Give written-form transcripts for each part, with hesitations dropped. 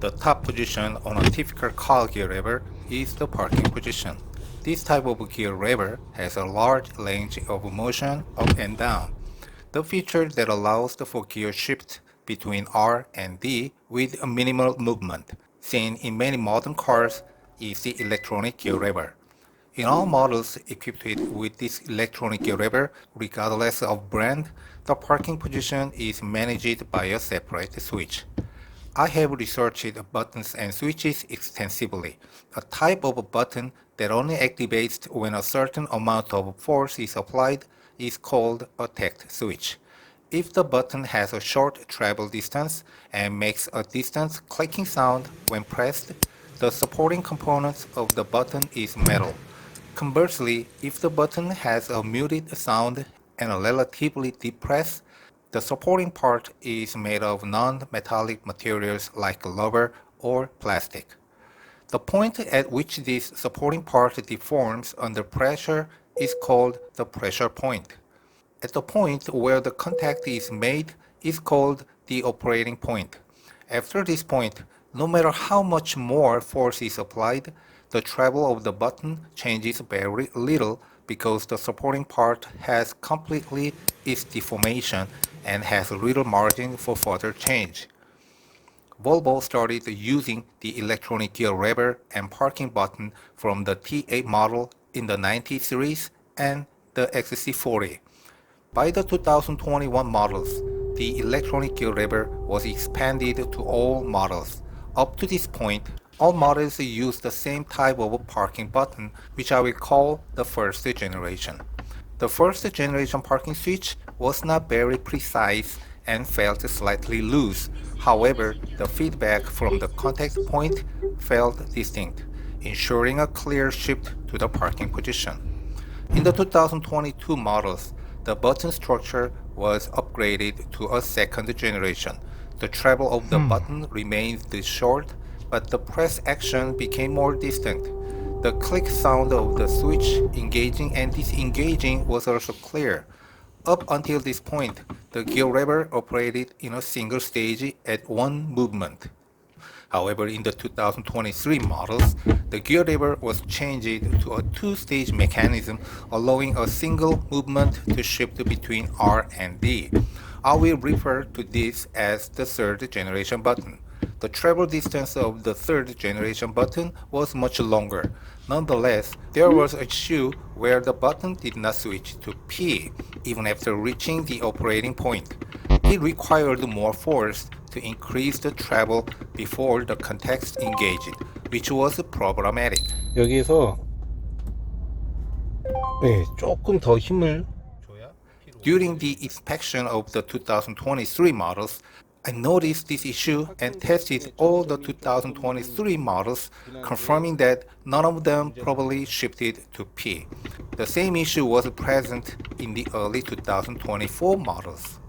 The top position on a typical car gear lever is the parking position. This type of gear lever has a large range of motion up and down. The feature that allows for gear shift between R and D with a minimal movement, seen in many modern cars, is the electronic gear lever. In all models equipped with this electronic gear lever, regardless of brand, the parking position is managed by a separate switch. I have researched buttons and switches extensively. A type of button that only activates when a certain amount of force is applied is called a tact switch. If the button has a short travel distance and makes a distant clicking sound when pressed, the supporting component of the button is metal. Conversely, if the button has a muted sound and a relatively deep press, the supporting part is made of non-metallic materials like rubber or plastic. The point at which this supporting part deforms under pressure is called the pressure point. At the point where the contact is made is called the operating point. After this point, no matter how much more force is applied, the travel of the button changes very little because the supporting part has completely its deformation and has little margin for further change. Volvo started using the electronic gear lever and parking button from the T8 model in the 90 series and the XC40. By the 2021 models, the electronic gear lever was expanded to all models. Up to this point, all models use the same type of parking button, which I will call the first generation. The first generation parking switch was not very precise and felt slightly loose. However, the feedback from the contact point felt distinct, ensuring a clear shift to the parking position. In the 2022 models, the button structure was upgraded to a second generation. The travel of the button remained this short, but the press action became more distinct. The click sound of the switch engaging and disengaging was also clear. Up until this point, the gear lever operated in a single stage at one movement. However, in the 2023 models, the gear lever was changed to a two-stage mechanism, allowing a single movement to shift between R and D. I will refer to this as the third generation button. The travel distance of the third generation button was much longer. Nonetheless, there was an issue where the button did not switch to P even after reaching the operating point. It required more force to increase the travel before the contact engaged, which was problematic. 여기서 네, 조금 더 힘을 During the inspection of the 2023 models, I noticed this issue and tested all the 2023 models, confirming that none of them properly shifted to P. The same issue was present in the early 2024 models.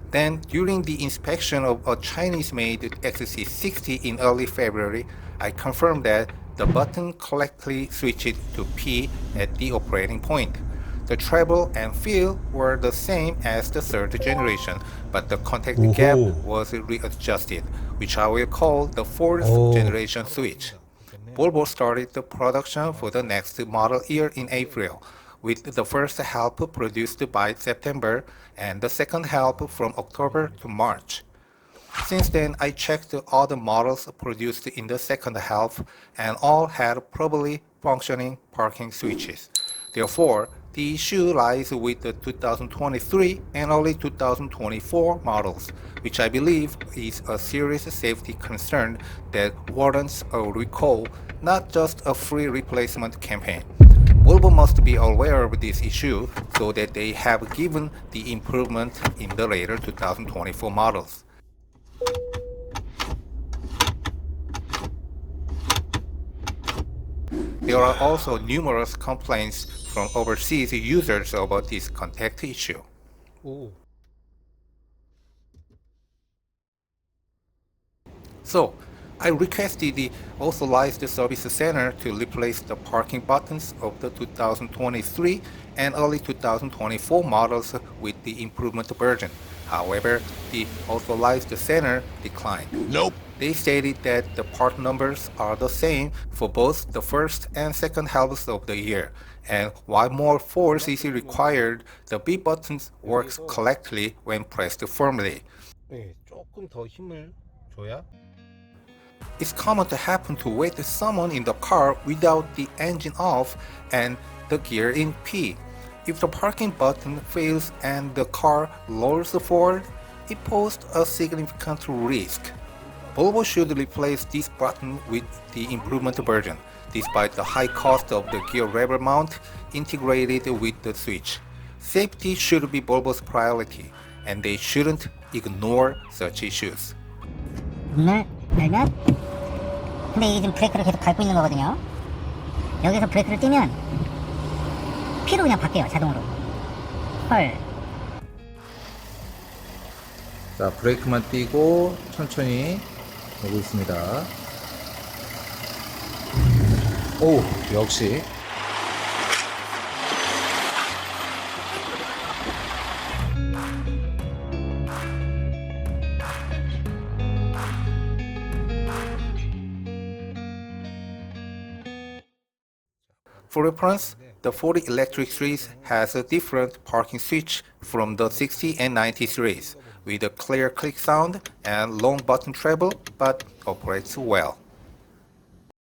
Then, during the inspection of a Chinese-made XC60 in early February, I confirmed that the button correctly switched to P at the operating point. The travel and feel were the same as the third generation, but the contact gap was readjusted, which I will call the fourth generation switch. Volvo started the production for the next model year in April, with the first half produced by September and the second half from October to March. Since then, I checked all the models produced in the second half and all had properly functioning parking switches. Therefore, the issue lies with the 2023 and early 2024 models, which I believe is a serious safety concern that warrants a recall, not just a free replacement campaign. Volvo must be aware of this issue so that they have given the improvement in the later 2024 models. There are also numerous complaints from overseas users about this contact issue. So, I requested the authorized service center to replace the parking buttons of the 2023 and early 2024 models with the improvement version. However, the authorized center declined. Nope. They stated that the part numbers are the same for both the first and second halves of the year, and while more force is required, the B button works correctly when pressed firmly. 네, 조금 더 힘을 줘야 It's common to happen to wait someone in the car without the engine off and the gear in P. If the parking button fails and the car lowers forward, it poses a significant risk. Volvo should replace this button with the improvement version, despite the high cost of the gear lever mount integrated with the switch. Safety should be Volvo's priority, and they shouldn't ignore such issues. 문을 열면 근데 이게 지금 브레이크를 계속 밟고 있는 거거든요. 여기서 브레이크를 떼면 P로 그냥 바뀌어요, 자동으로. 헐. 자, 브레이크만 띄고 천천히 오고 있습니다. 오, 역시. For reference, the 40 electric series has a different parking switch from the 60 and 90 series, with a clear click sound and long button travel, but operates well.